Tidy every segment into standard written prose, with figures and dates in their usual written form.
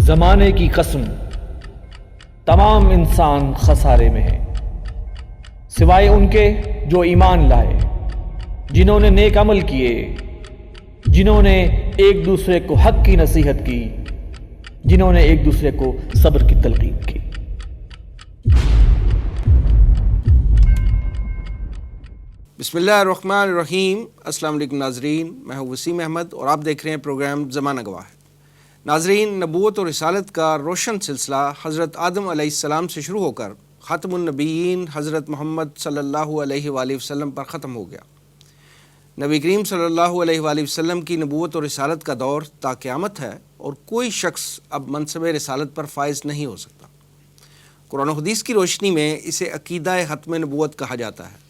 زمانے کی قسم تمام انسان خسارے میں ہیں سوائے ان کے جو ایمان لائے، جنہوں نے نیک عمل کیے، جنہوں نے ایک دوسرے کو حق کی نصیحت کی، جنہوں نے ایک دوسرے کو صبر کی تلقین کی۔ بسم اللہ الرحمن الرحیم۔ السلام علیکم ناظرین، میں ہوں وسیم احمد اور آپ دیکھ رہے ہیں پروگرام زمانہ گواہ ہے۔ ناظرین، نبوت اور رسالت کا روشن سلسلہ حضرت آدم علیہ السلام سے شروع ہو کر خاتم النبیین حضرت محمد صلی اللہ علیہ وآلہ وسلم پر ختم ہو گیا۔ نبی کریم صلی اللہ علیہ وآلہ وسلم کی نبوت اور رسالت کا دور تا قیامت ہے اور کوئی شخص اب منصب رسالت پر فائز نہیں ہو سکتا۔ قرآن و حدیث کی روشنی میں اسے عقیدہ ختم نبوت کہا جاتا ہے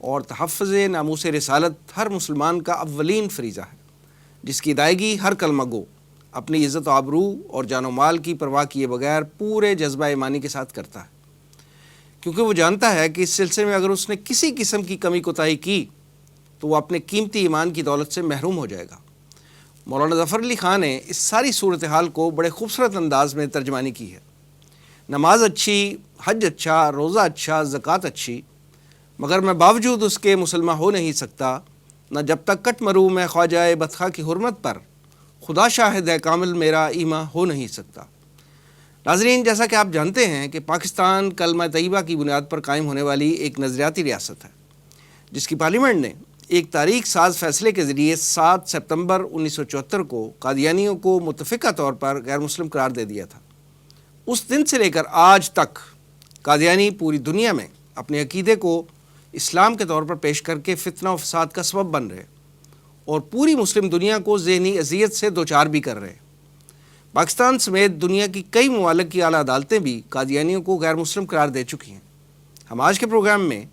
اور تحفظ ناموس رسالت ہر مسلمان کا اولین فریضہ ہے، جس کی ادائیگی ہر کلمہ گو اپنی عزت و آبرو اور جان و مال کی پرواہ کیے بغیر پورے جذبہ ایمانی کے ساتھ کرتا ہے، کیونکہ وہ جانتا ہے کہ اس سلسلے میں اگر اس نے کسی قسم کی کمی کوتاہی کی تو وہ اپنے قیمتی ایمان کی دولت سے محروم ہو جائے گا۔ مولانا ظفر علی خان نے اس ساری صورتحال کو بڑے خوبصورت انداز میں ترجمانی کی ہے۔ نماز اچھی، حج اچھا، روزہ اچھا، زکوٰۃ اچھی، مگر میں باوجود اس کے مسلمہ ہو نہیں سکتا، نہ جب تک کٹ مروں میں خواجہ بدخواہ کی حرمت پر، خدا شاہد ہے کامل میرا ایمان ہو نہیں سکتا۔ ناظرین، جیسا کہ آپ جانتے ہیں کہ پاکستان کلمہ طیبہ کی بنیاد پر قائم ہونے والی ایک نظریاتی ریاست ہے، جس کی پارلیمنٹ نے ایک تاریخ ساز فیصلے کے ذریعے 7 ستمبر 1974 کو قادیانیوں کو متفقہ طور پر غیر مسلم قرار دے دیا تھا۔ اس دن سے لے کر آج تک قادیانی پوری دنیا میں اپنے عقیدے کو اسلام کے طور پر پیش کر کے فتنہ و فساد کا سبب بن رہے اور پوری مسلم دنیا کو ذہنی اذیت سے دوچار بھی کر رہے۔ پاکستان سمیت دنیا کی کئی ممالک کی اعلیٰ عدالتیں بھی قادیانیوں کو غیر مسلم قرار دے چکی ہیں۔ ہم آج کے پروگرام میں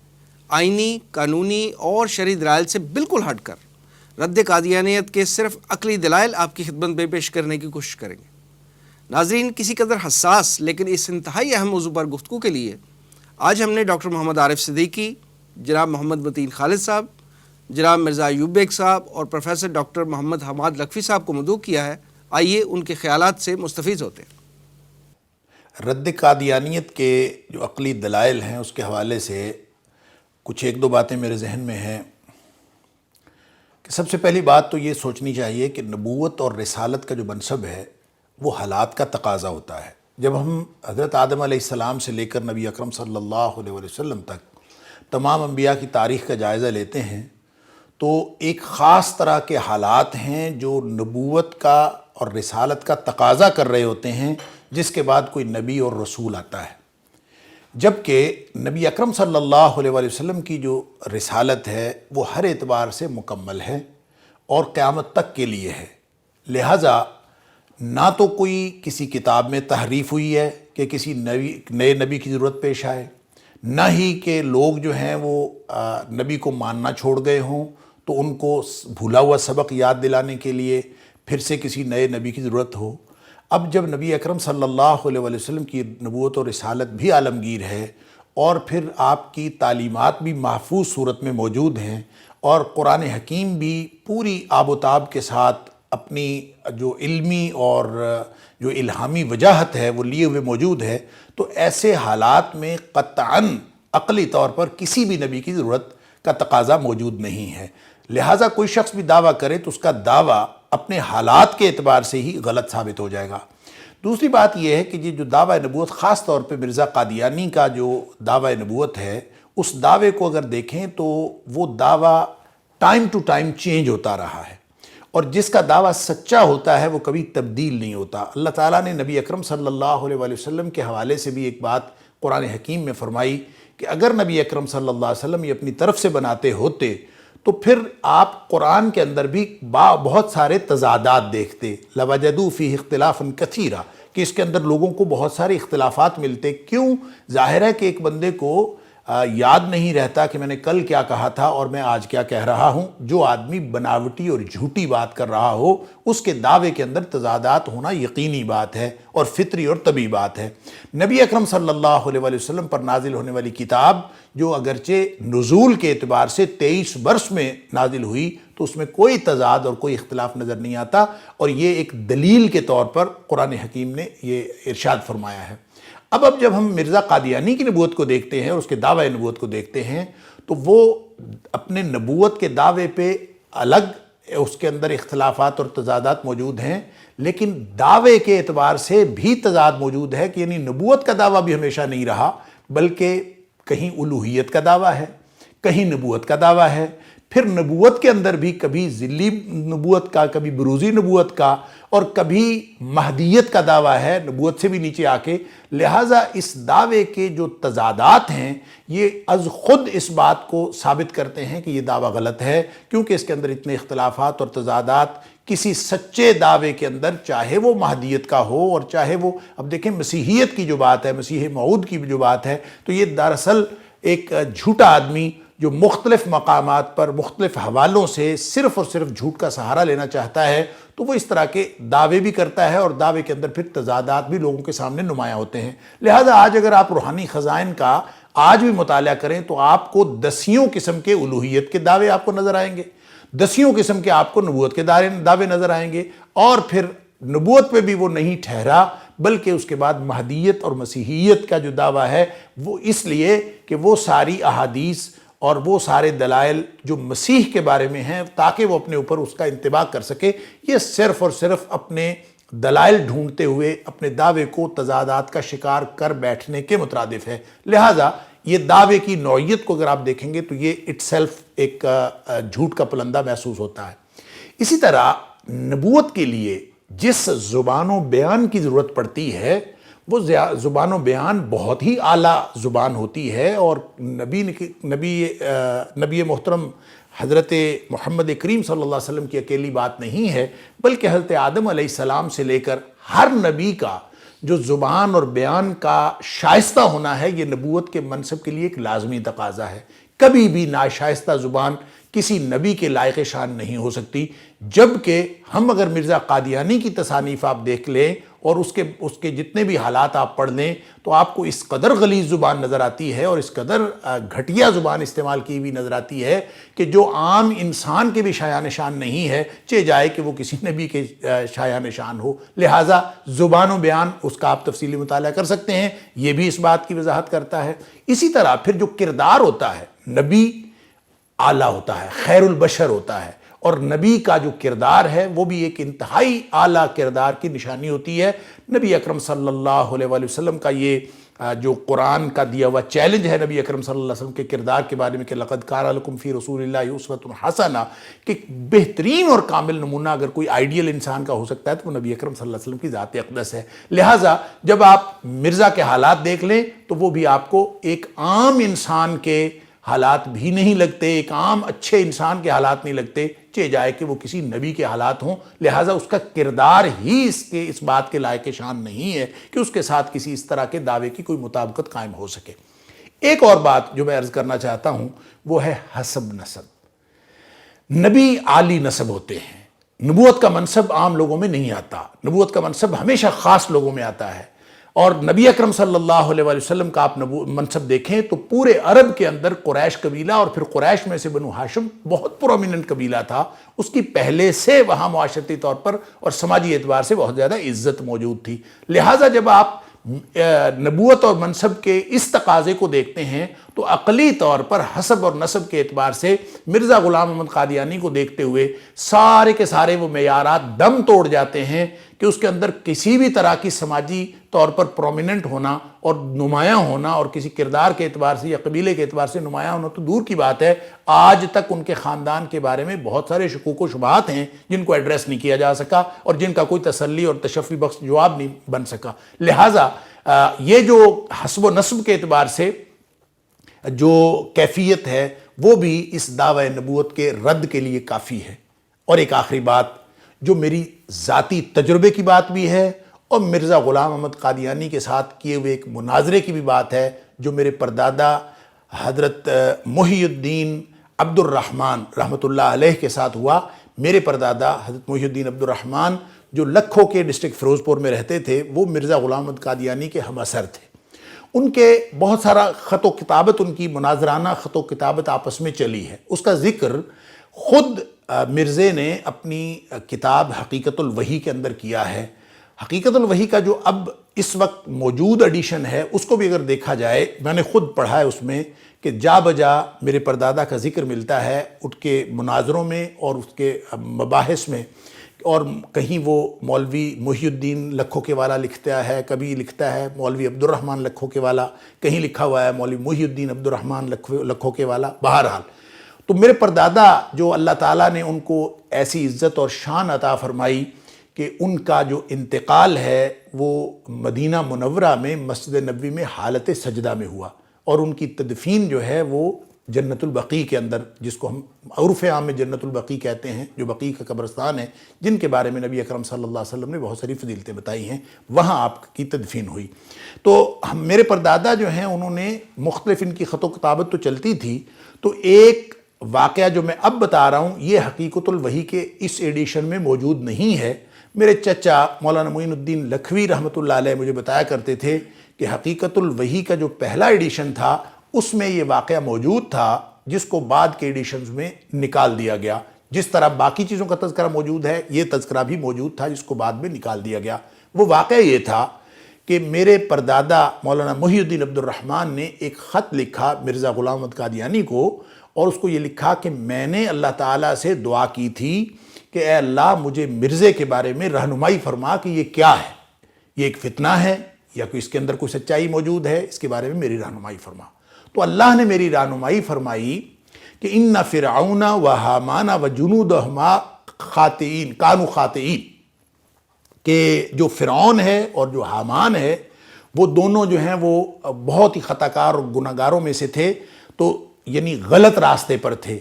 آئینی، قانونی اور شرعی دلائل سے بالکل ہٹ کر رد قادیانیت کے صرف عقلی دلائل آپ کی خدمت میں پیش کرنے کی کوشش کریں گے۔ ناظرین، کسی قدر حساس لیکن اس انتہائی اہم موضوع پر گفتگو کے لیے آج ہم نے ڈاکٹر محمد عارف صدیقی، جناب محمد متین خالد صاحب، جناب مرزا ایوب بیگ صاحب اور پروفیسر ڈاکٹر محمد حماد لکھوی صاحب کو مدعو کیا ہے۔ آئیے ان کے خیالات سے مستفیض ہوتے ہیں۔ رد قادیانیت کے جو عقلی دلائل ہیں اس کے حوالے سے کچھ ایک دو باتیں میرے ذہن میں ہیں کہ سب سے پہلی بات تو یہ سوچنی چاہیے کہ نبوت اور رسالت کا جو منصب ہے وہ حالات کا تقاضا ہوتا ہے۔ جب ہم حضرت آدم علیہ السلام سے لے کر نبی اکرم صلی اللہ علیہ وسلم تک تمام انبیاء کی تاریخ کا جائزہ لیتے ہیں تو ایک خاص طرح کے حالات ہیں جو نبوت کا اور رسالت کا تقاضا کر رہے ہوتے ہیں، جس کے بعد کوئی نبی اور رسول آتا ہے۔ جبکہ نبی اکرم صلی اللہ علیہ وسلم کی جو رسالت ہے وہ ہر اعتبار سے مکمل ہے اور قیامت تک کے لیے ہے، لہٰذا نہ تو کوئی کسی کتاب میں تحریف ہوئی ہے کہ کسی نئے نبی کی ضرورت پیش آئے، نہ ہی کہ لوگ جو ہیں وہ نبی کو ماننا چھوڑ گئے ہوں تو ان کو بھولا ہوا سبق یاد دلانے کے لیے پھر سے کسی نئے نبی کی ضرورت ہو۔ اب جب نبی اکرم صلی اللہ علیہ وسلم کی نبوت اور رسالت بھی عالمگیر ہے اور پھر آپ کی تعلیمات بھی محفوظ صورت میں موجود ہیں اور قرآن حکیم بھی پوری آب و تاب کے ساتھ اپنی جو علمی اور جو الہامی وجاہت ہے وہ لیے ہوئے موجود ہے، تو ایسے حالات میں قطعاً عقلی طور پر کسی بھی نبی کی ضرورت کا تقاضا موجود نہیں ہے۔ لہٰذا کوئی شخص بھی دعویٰ کرے تو اس کا دعویٰ اپنے حالات کے اعتبار سے ہی غلط ثابت ہو جائے گا۔ دوسری بات یہ ہے کہ یہ جو دعویٰ نبوت، خاص طور پہ مرزا قادیانی کا جو دعویٰ نبوت ہے، اس دعوے کو اگر دیکھیں تو وہ دعویٰ ٹائم ٹو ٹائم چینج ہوتا رہا ہے، اور جس کا دعویٰ سچا ہوتا ہے وہ کبھی تبدیل نہیں ہوتا۔ اللہ تعالیٰ نے نبی اکرم صلی اللہ علیہ وسلم کے حوالے سے بھی ایک بات قرآن حکیم میں فرمائی کہ اگر نبی اکرم صلی اللہ علیہ وسلم یہ اپنی طرف سے بناتے ہوتے تو پھر آپ قرآن کے اندر بھی بہت سارے تضادات دیکھتے، لَوَجَدُوا فِيهِ اخْتِلَافًا كَثِيرًا، کہ اس کے اندر لوگوں کو بہت سارے اختلافات ملتے۔ کیوں؟ ظاہر ہے کہ ایک بندے کو یاد نہیں رہتا کہ میں نے کل کیا کہا تھا اور میں آج کیا کہہ رہا ہوں۔ جو آدمی بناوٹی اور جھوٹی بات کر رہا ہو اس کے دعوے کے اندر تضادات ہونا یقینی بات ہے اور فطری اور طبیعی بات ہے۔ نبی اکرم صلی اللہ علیہ وسلم پر نازل ہونے والی کتاب جو اگرچہ نزول کے اعتبار سے 23 برس میں نازل ہوئی تو اس میں کوئی تضاد اور کوئی اختلاف نظر نہیں آتا، اور یہ ایک دلیل کے طور پر قرآن حکیم نے یہ ارشاد فرمایا ہے۔ اب جب ہم مرزا قادیانی کی نبوت کو دیکھتے ہیں اور اس کے دعوی نبوت کو دیکھتے ہیں تو وہ اپنے نبوت کے دعوے پہ الگ اس کے اندر اختلافات اور تضادات موجود ہیں، لیکن دعوے کے اعتبار سے بھی تضاد موجود ہے کہ یعنی نبوت کا دعویٰ بھی ہمیشہ نہیں رہا، بلکہ کہیں الوہیت کا دعویٰ ہے، کہیں نبوت کا دعویٰ ہے، پھر نبوت کے اندر بھی کبھی ذلی نبوت کا، کبھی بروزی نبوت کا، اور کبھی مہدیت کا دعویٰ ہے نبوت سے بھی نیچے آ کے۔ لہٰذا اس دعوے کے جو تضادات ہیں یہ از خود اس بات کو ثابت کرتے ہیں کہ یہ دعویٰ غلط ہے، کیونکہ اس کے اندر اتنے اختلافات اور تضادات کسی سچے دعوے کے اندر، چاہے وہ مہدیت کا ہو اور چاہے وہ، اب دیکھیں مسیحیت کی جو بات ہے، مسیح موعود کی جو بات ہے، تو یہ دراصل ایک جھوٹا آدمی جو مختلف مقامات پر مختلف حوالوں سے صرف اور صرف جھوٹ کا سہارا لینا چاہتا ہے، تو وہ اس طرح کے دعوے بھی کرتا ہے اور دعوے کے اندر پھر تضادات بھی لوگوں کے سامنے نمایاں ہوتے ہیں۔ لہٰذا آج اگر آپ روحانی خزائن کا آج بھی مطالعہ کریں تو آپ کو دسیوں قسم کے الوہیت کے دعوے آپ کو نظر آئیں گے، دسیوں قسم کے آپ کو نبوت کے دعوے نظر آئیں گے، اور پھر نبوت پہ بھی وہ نہیں ٹھہرا بلکہ اس کے بعد مہدیت اور مسیحیت کا جو دعویٰ ہے وہ اس لیے کہ وہ ساری احادیث اور وہ سارے دلائل جو مسیح کے بارے میں ہیں تاکہ وہ اپنے اوپر اس کا انطباق کر سکے، یہ صرف اور صرف اپنے دلائل ڈھونڈتے ہوئے اپنے دعوے کو تضادات کا شکار کر بیٹھنے کے مترادف ہے۔ لہٰذا یہ دعوے کی نوعیت کو اگر آپ دیکھیں گے تو یہ اٹ سیلف ایک جھوٹ کا پلندہ محسوس ہوتا ہے۔ اسی طرح نبوت کے لیے جس زبان و بیان کی ضرورت پڑتی ہے وہ زبان و بیان بہت ہی اعلیٰ زبان ہوتی ہے، اور نبی محترم حضرت محمد کریم صلی اللہ علیہ وسلم کی اکیلی بات نہیں ہے، بلکہ حضرت آدم علیہ السلام سے لے کر ہر نبی کا جو زبان اور بیان کا شائستہ ہونا ہے یہ نبوت کے منصب کے لیے ایک لازمی تقاضا ہے۔ کبھی بھی ناشائستہ زبان کسی نبی کے لائق شان نہیں ہو سکتی، جبکہ ہم اگر مرزا قادیانی کی تصانیف آپ دیکھ لیں اور اس کے جتنے بھی حالات آپ پڑھ لیں تو آپ کو اس قدر غلیظ زبان نظر آتی ہے اور اس قدر گھٹیا زبان استعمال کی ہوئی نظر آتی ہے کہ جو عام انسان کے بھی شایع نشان نہیں ہے، چہ جائے کہ وہ کسی نبی کے شایع نشان ہو۔ لہٰذا زبان و بیان اس کا آپ تفصیلی مطالعہ کر سکتے ہیں، یہ بھی اس بات کی وضاحت کرتا ہے۔ اسی طرح پھر جو کردار ہوتا ہے، نبی اعلیٰ ہوتا ہے، خیر البشر ہوتا ہے، اور نبی کا جو کردار ہے وہ بھی ایک انتہائی اعلیٰ کردار کی نشانی ہوتی ہے۔ نبی اکرم صلی اللہ علیہ وسلم کا یہ جو قرآن کا دیا ہوا چیلنج ہے نبی اکرم صلی اللہ علیہ وسلم کے کردار کے بارے میں کہ لقد کان لکم فی رسول اللہ اسوۃ حسنہ، کہ بہترین اور کامل نمونہ اگر کوئی آئیڈیل انسان کا ہو سکتا ہے تو وہ نبی اکرم صلی اللہ علیہ وسلم کی ذات اقدس ہے۔ لہٰذا جب آپ مرزا کے حالات دیکھ لیں تو وہ بھی آپ کو ایک عام انسان کے حالات بھی نہیں لگتے، ایک عام اچھے انسان کے حالات نہیں لگتے، چہ جائے کہ وہ کسی نبی کے حالات ہوں۔ لہٰذا اس کا کردار ہی اس بات کے لائق شان نہیں ہے کہ اس کے ساتھ کسی اس طرح کے دعوے کی کوئی مطابقت قائم ہو سکے۔ ایک اور بات جو میں عرض کرنا چاہتا ہوں وہ ہے حسب نسب۔ نبی عالی نسب ہوتے ہیں، نبوت کا منصب عام لوگوں میں نہیں آتا، نبوت کا منصب ہمیشہ خاص لوگوں میں آتا ہے۔ اور نبی اکرم صلی اللہ علیہ وسلم کا آپ منصب دیکھیں تو پورے عرب کے اندر قریش قبیلہ، اور پھر قریش میں سے بنو ہاشم بہت پرومیننٹ قبیلہ تھا، اس کی پہلے سے وہاں معاشرتی طور پر اور سماجی اعتبار سے بہت زیادہ عزت موجود تھی۔ لہٰذا جب آپ نبوت اور منصب کے اس تقاضے کو دیکھتے ہیں تو عقلی طور پر حسب اور نسب کے اعتبار سے مرزا غلام احمد قادیانی کو دیکھتے ہوئے سارے کے سارے وہ معیارات دم توڑ جاتے ہیں کہ اس کے اندر کسی بھی طرح کی سماجی طور پر پرومیننٹ ہونا اور نمایاں ہونا اور کسی کردار کے اعتبار سے یا قبیلے کے اعتبار سے نمایاں ہونا تو دور کی بات ہے، آج تک ان کے خاندان کے بارے میں بہت سارے شکوک و شبہات ہیں جن کو ایڈریس نہیں کیا جا سکا اور جن کا کوئی تسلی اور تشفی بخش جواب نہیں بن سکا۔ لہٰذا یہ جو حسب و نسب کے اعتبار سے جو کیفیت ہے وہ بھی اس دعوی نبوت کے رد کے لیے کافی ہے۔ اور ایک آخری بات جو میری ذاتی تجربے کی بات بھی ہے اور مرزا غلام احمد قادیانی کے ساتھ کیے ہوئے ایک مناظرے کی بھی بات ہے، جو میرے پردادا حضرت محی الدین عبد الرحمن رحمۃ اللہ علیہ کے ساتھ ہوا۔ میرے پردادا حضرت محی الدین عبد الرحمن جو لکھو کے ڈسٹرکٹ فیروز پور میں رہتے تھے، وہ مرزا غلام احمد قادیانی کے ہم اثر تھے۔ ان کے بہت سارا خط و کتابت، ان کی مناظرانہ خط و کتابت آپس میں چلی ہے۔ اس کا ذکر خود مرزے نے اپنی کتاب حقیقت الوحی کے اندر کیا ہے۔ حقیقت الوحی کا جو اب اس وقت موجود ایڈیشن ہے، اس کو بھی اگر دیکھا جائے، میں نے خود پڑھا ہے اس میں کہ جا بجا میرے پردادا کا ذکر ملتا ہے ان کے مناظروں میں اور اس کے مباحث میں، اور کہیں وہ مولوی محی الدین لکھو کے والا لکھتا ہے، کبھی لکھتا ہے مولوی عبد الرحمن لکھو کے والا، کہیں لکھا ہوا ہے مولوی محی الدین عبد الرحمن لکھو کے والا۔ بہرحال تو میرے پردادا جو اللہ تعالیٰ نے ان کو ایسی عزت اور شان عطا فرمائی کہ ان کا جو انتقال ہے وہ مدینہ منورہ میں مسجد نبوی میں حالت سجدہ میں ہوا، اور ان کی تدفین جو ہے وہ جنت البقیع کے اندر، جس کو ہم عرف عام میں جنت البقیع کہتے ہیں، جو بقیع کا قبرستان ہے، جن کے بارے میں نبی اکرم صلی اللہ علیہ وسلم نے بہت ساری فضیلتیں بتائی ہیں، وہاں آپ کی تدفین ہوئی۔ تو میرے پردادا جو ہیں انہوں نے مختلف، ان کی خط و کتابت تو چلتی تھی، تو ایک واقعہ جو میں اب بتا رہا ہوں یہ حقیقت الوحی کے اس ایڈیشن میں موجود نہیں ہے۔ میرے چچا مولانا معین الدین لکھوی رحمۃ اللہ علیہ مجھے بتایا کرتے تھے کہ حقیقت الوحی کا جو پہلا ایڈیشن تھا اس میں یہ واقعہ موجود تھا، جس کو بعد کے ایڈیشنز میں نکال دیا گیا۔ جس طرح باقی چیزوں کا تذکرہ موجود ہے، یہ تذکرہ بھی موجود تھا جس کو بعد میں نکال دیا گیا۔ وہ واقعہ یہ تھا کہ میرے پردادا مولانا محی الدین عبد الرحمن نے ایک خط لکھا مرزا غلام احمد قادیانی کو، اور اس کو یہ لکھا کہ میں نے اللہ تعالیٰ سے دعا کی تھی کہ اے اللہ مجھے مرزے کے بارے میں رہنمائی فرما کہ یہ کیا ہے، یہ ایک فتنہ ہے یا کوئی اس کے اندر کوئی سچائی موجود ہے، اس کے بارے میں میری رہنمائی فرما۔ تو اللہ نے میری رہنمائی فرمائی کہ ان فرعون و حامان و جنودہما خاطئین کانوا خاطئین، کہ جو فرعون ہے اور جو حامان ہے وہ دونوں جو ہیں وہ بہت ہی خطا کار اور گناہ گاروں میں سے تھے، تو یعنی غلط راستے پر تھے۔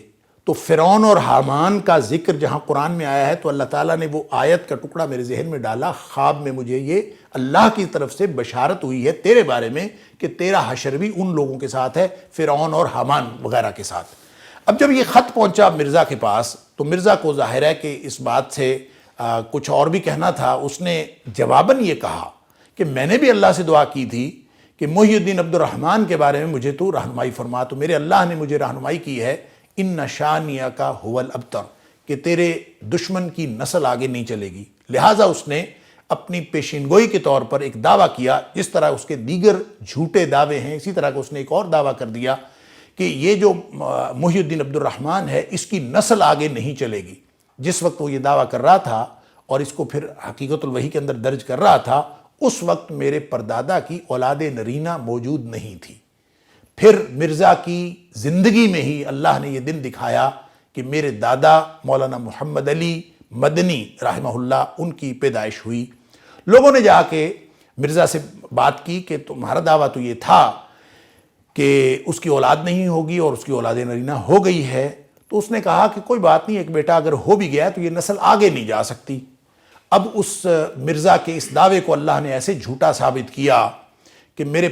تو فرعون اور حامان کا ذکر جہاں قرآن میں آیا ہے تو اللہ تعالیٰ نے وہ آیت کا ٹکڑا میرے ذہن میں ڈالا، خواب میں مجھے یہ اللہ کی طرف سے بشارت ہوئی ہے تیرے بارے میں کہ تیرا حشر بھی ان لوگوں کے ساتھ ہے، فرعون اور حامان وغیرہ کے ساتھ۔ اب جب یہ خط پہنچا مرزا کے پاس تو مرزا کو ظاہر ہے کہ اس بات سے کچھ اور بھی کہنا تھا۔ اس نے جواباً یہ کہا کہ میں نے بھی اللہ سے دعا کی تھی کہ محی الدین عبد الرحمن کے بارے میں مجھے تو رہنمائی فرما، تو میرے اللہ نے مجھے رہنمائی کی ہے ان شانیہ کا هو الابتر، کہ تیرے دشمن کی نسل آگے نہیں چلے گی۔ لہٰذا اس نے اپنی پیشین گوئی کے طور پر ایک دعویٰ کیا، جس طرح اس کے دیگر جھوٹے دعوے ہیں اسی طرح اس نے ایک اور دعویٰ کر دیا کہ یہ جو محی الدین عبد الرحمن ہے اس کی نسل آگے نہیں چلے گی۔ جس وقت وہ یہ دعویٰ کر رہا تھا اور اس کو پھر حقیقت الوحی کے اندر درج کر رہا تھا، اس وقت میرے پردادا کی اولاد نرینہ موجود نہیں تھی۔ پھر مرزا کی زندگی میں ہی اللہ نے یہ دن دکھایا کہ میرے دادا مولانا محمد علی مدنی رحمہ اللہ ان کی پیدائش ہوئی۔ لوگوں نے جا کے مرزا سے بات کی کہ تمہارا دعویٰ تو یہ تھا کہ اس کی اولاد نہیں ہوگی اور اس کی اولاد نرینہ ہو گئی ہے، تو اس نے کہا کہ کوئی بات نہیں، ایک بیٹا اگر ہو بھی گیا تو یہ نسل آگے نہیں جا سکتی۔ اب اس مرزا کے اس دعوے کو اللہ نے ایسے جھوٹا ثابت کیا کہ میرے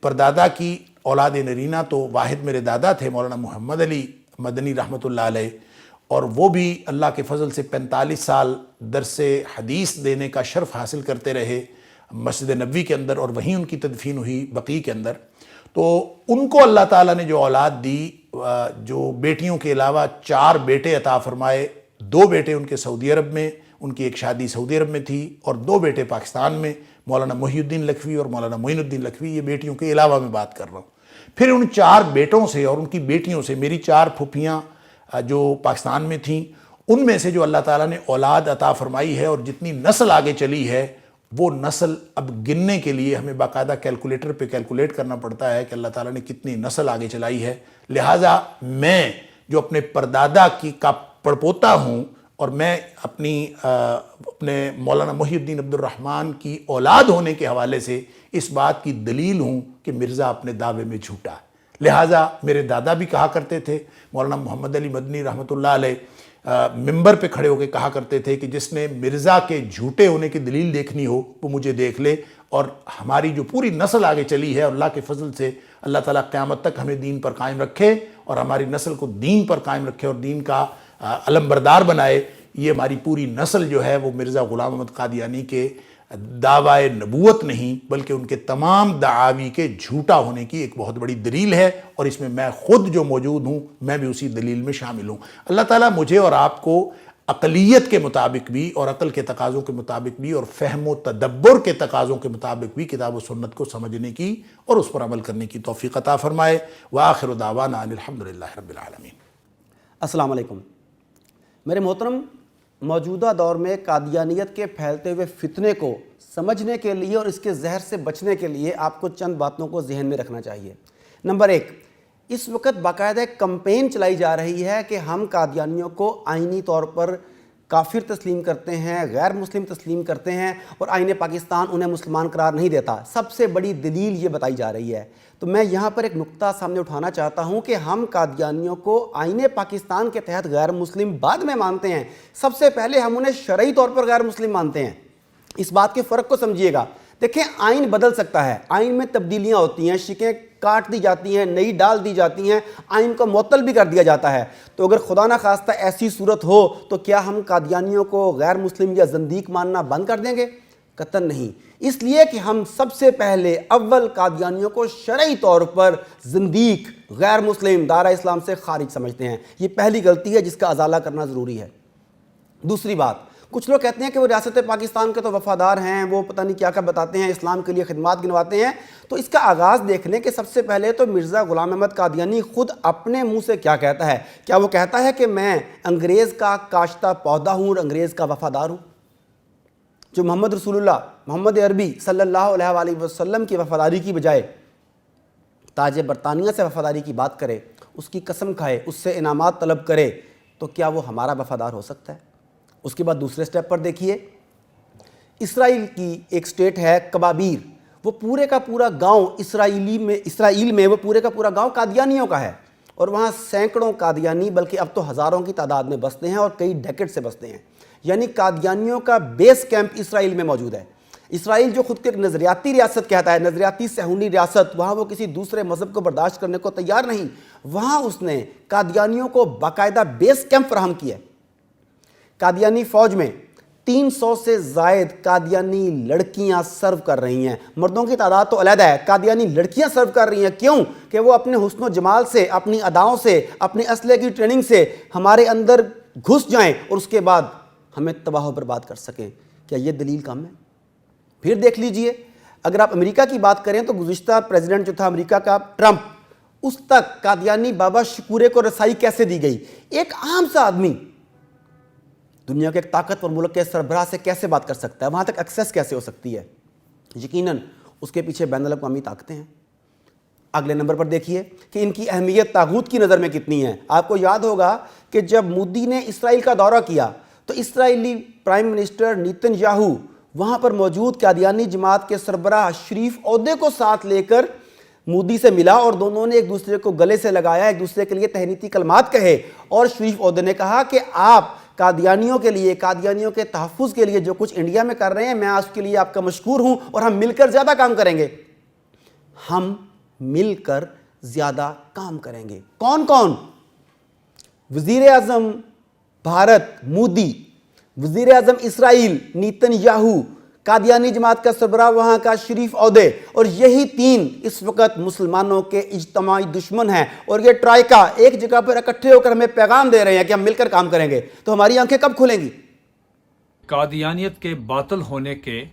پردادا کی اولاد نرینہ تو واحد میرے دادا تھے مولانا محمد علی مدنی رحمۃ اللہ علیہ، اور وہ بھی اللہ کے فضل سے 45 سال درس حدیث دینے کا شرف حاصل کرتے رہے مسجد نبوی کے اندر، اور وہیں ان کی تدفین ہوئی بقیع کے اندر۔ تو ان کو اللہ تعالیٰ نے جو اولاد دی، جو بیٹیوں کے علاوہ 4 بیٹے عطا فرمائے، 2 بیٹے ان کے سعودی عرب میں، ان کی ایک شادی سعودی عرب میں تھی، اور 2 بیٹے پاکستان میں، مولانا محی الدین لکھوی اور مولانا معین الدین لکھوی، یہ بیٹیوں کے علاوہ میں بات کر رہا ہوں۔ پھر ان 4 بیٹوں سے اور ان کی بیٹیوں سے میری 4 پھپھیاں جو پاکستان میں تھیں، ان میں سے جو اللہ تعالیٰ نے اولاد عطا فرمائی ہے اور جتنی نسل آگے چلی ہے، وہ نسل اب گننے کے لیے ہمیں باقاعدہ کیلکولیٹر پہ کیلکولیٹ کرنا پڑتا ہے کہ اللہ تعالیٰ نے کتنی نسل آگے چلائی ہے۔ لہٰذا میں جو اپنے پردادا کا پڑپوتا ہوں، اور میں اپنے مولانا محی الدین عبد الرحمن کی اولاد ہونے کے حوالے سے اس بات کی دلیل ہوں کہ مرزا اپنے دعوے میں جھوٹا ہے۔ لہٰذا میرے دادا بھی کہا کرتے تھے، مولانا محمد علی مدنی رحمۃ اللہ علیہ ممبر پہ کھڑے ہو کے کہا کرتے تھے کہ جس نے مرزا کے جھوٹے ہونے کی دلیل دیکھنی ہو وہ مجھے دیکھ لے، اور ہماری جو پوری نسل آگے چلی ہے، اور اللہ کے فضل سے اللہ تعالیٰ قیامت تک ہمیں دین پر قائم رکھے اور ہماری نسل کو دین پر قائم رکھے اور دین کا علم بردار بنائے. یہ ہماری پوری نسل جو ہے وہ مرزا غلام احمد قادیانی کے دعوی نبوت نہیں بلکہ ان کے تمام دعاوی کے جھوٹا ہونے کی ایک بہت بڑی دلیل ہے، اور اس میں خود جو موجود ہوں میں بھی اسی دلیل میں شامل ہوں. اللہ تعالیٰ مجھے اور آپ کو عقلیت کے مطابق بھی اور عقل کے تقاضوں کے مطابق بھی اور فہم و تدبر کے تقاضوں کے مطابق بھی کتاب و سنت کو سمجھنے کی اور اس پر عمل کرنے کی توفیق عطا فرمائے. وآخر دعوانا ان الحمدللہ رب العالمین. السلام علیکم. میرے محترم، موجودہ دور میں قادیانیت کے پھیلتے ہوئے فتنے کو سمجھنے کے لیے اور اس کے زہر سے بچنے کے لیے آپ کو چند باتوں کو ذہن میں رکھنا چاہیے. نمبر 1، اس وقت باقاعدہ ایک کمپین چلائی جا رہی ہے کہ ہم قادیانیوں کو آئینی طور پر کافر تسلیم کرتے ہیں، غیر مسلم تسلیم کرتے ہیں، اور آئین پاکستان انہیں مسلمان قرار نہیں دیتا. سب سے بڑی دلیل یہ بتائی جا رہی ہے. تو میں یہاں پر ایک نقطہ سامنے اٹھانا چاہتا ہوں کہ ہم قادیانیوں کو آئین پاکستان کے تحت غیر مسلم بعد میں مانتے ہیں، سب سے پہلے ہم انہیں شرعی طور پر غیر مسلم مانتے ہیں. اس بات کے فرق کو سمجھیے گا. دیکھیں، آئین بدل سکتا ہے، آئین میں تبدیلیاں ہوتی ہیں، شکیں کاٹ دی جاتی ہیں، نئی ڈال دی جاتی ہیں، آئین کو معطل بھی کر دیا جاتا ہے. تو اگر خدا نہ خواستہ ایسی صورت ہو تو کیا ہم قادیانیوں کو غیر مسلم یا زندیق ماننا بند کر دیں گے؟ قطعاً نہیں. اس لیے کہ ہم سب سے پہلے اول قادیانیوں کو شرعی طور پر زندیق، غیر مسلم، دائرہ اسلام سے خارج سمجھتے ہیں. یہ پہلی غلطی ہے جس کا ازالہ کرنا ضروری ہے. دوسری بات، کچھ لوگ کہتے ہیں کہ وہ ریاست پاکستان کے تو وفادار ہیں، وہ پتہ نہیں کیا کیا بتاتے ہیں، اسلام کے لیے خدمات گنواتے ہیں. تو اس کا آغاز دیکھ لیں کہ سب سے پہلے تو مرزا غلام احمد قادیانی خود اپنے منہ سے کیا کہتا ہے. کیا وہ کہتا ہے کہ میں انگریز کا کاشتہ پودا ہوں اور انگریز کا وفادار ہوں؟ جو محمد رسول اللہ، محمد عربی صلی اللہ علیہ وآلہ وسلم کی وفاداری کی بجائے تاج برطانیہ سے وفاداری کی بات کرے، اس کی قسم کھائے، اس سے انعامات طلب کرے، تو کیا وہ ہمارا وفادار ہو سکتا ہے؟ اس کے بعد دوسرے سٹیپ پر دیکھیے، اسرائیل کی ایک سٹیٹ ہے کبابیر، وہ پورے کا پورا گاؤں اسرائیل میں وہ پورے کا پورا گاؤں قادیانیوں کا ہے، اور وہاں سینکڑوں قادیانی بلکہ اب تو ہزاروں کی تعداد میں بستے ہیں اور کئی ڈیکیڈ سے بستے ہیں. یعنی قادیانیوں کا بیس کیمپ اسرائیل میں موجود ہے. اسرائیل جو خود کو ایک نظریاتی ریاست کہتا ہے، نظریاتی صہیونی ریاست، وہاں وہ کسی دوسرے مذہب کو برداشت کرنے کو تیار نہیں. وہاں اس نے قادیانیوں کو باقاعدہ بیس کیمپ فراہم کیا ہے. قادیانی فوج میں 300 سے زائد قادیانی لڑکیاں سرو کر رہی ہیں. مردوں کی تعداد تو علیحدہ ہے، قادیانی لڑکیاں سرو کر رہی ہیں. کیوں؟ کہ وہ اپنے حسن و جمال سے، اپنی اداؤں سے، اپنی اسلحے کی ٹریننگ سے ہمارے اندر گھس جائیں اور اس کے بعد ہمیں تباہ و برباد کر سکیں. کیا یہ دلیل کم ہے؟ پھر دیکھ لیجئے، اگر آپ امریکہ کی بات کریں تو گزشتہ پریزیڈنٹ جو تھا امریکہ کا، ٹرمپ، اس تک قادیانی بابا شکورے کو رسائی کیسے دی گئی؟ ایک عام سا آدمی دنیا کے ایک طاقتور ملک کے سربراہ سے کیسے بات کر سکتا ہے؟ وہاں تک ایکسیس کیسے ہو سکتی ہے؟ یقیناً اس کے پیچھے بین الاقوامی طاقتیں ہیں. اگلے نمبر پر دیکھیے کہ ان کی اہمیت طاغوت کی نظر میں کتنی ہے. آپ کو یاد ہوگا کہ جب مودی نے اسرائیل کا دورہ کیا تو اسرائیلی پرائم منسٹر نیتن یاہو وہاں پر موجود قادیانی جماعت کے سربراہ شریف عودے کو ساتھ لے کر مودی سے ملا، اور دونوں نے ایک دوسرے کو گلے سے لگایا، ایک دوسرے کے لیے تہنیتی کلمات کہے، اور شریف عودے نے کہا کہ آپ قادیانیوں کے لیے، قادیانیوں کے تحفظ کے لیے جو کچھ انڈیا میں کر رہے ہیں، میں اس کے لیے آپ کا مشکور ہوں، اور ہم مل کر زیادہ کام کریں گے. ہم مل کر زیادہ کام کریں گے. کون کون؟ وزیر اعظم بھارت مودی، وزیر اعظم اسرائیل نیتن یاہو، قادیانی جماعت کا سربراہ وہاں کا شریف عودے، اور یہی تین اس وقت مسلمانوں کے اجتماعی دشمن ہیں. اور یہ ٹرائیکا ایک جگہ پر اکٹھے ہو کر ہمیں پیغام دے رہے ہیں کہ ہم مل کر کام کریں گے. تو ہماری آنکھیں کب کھلیں گی؟ قادیانیت کے باطل ہونے کے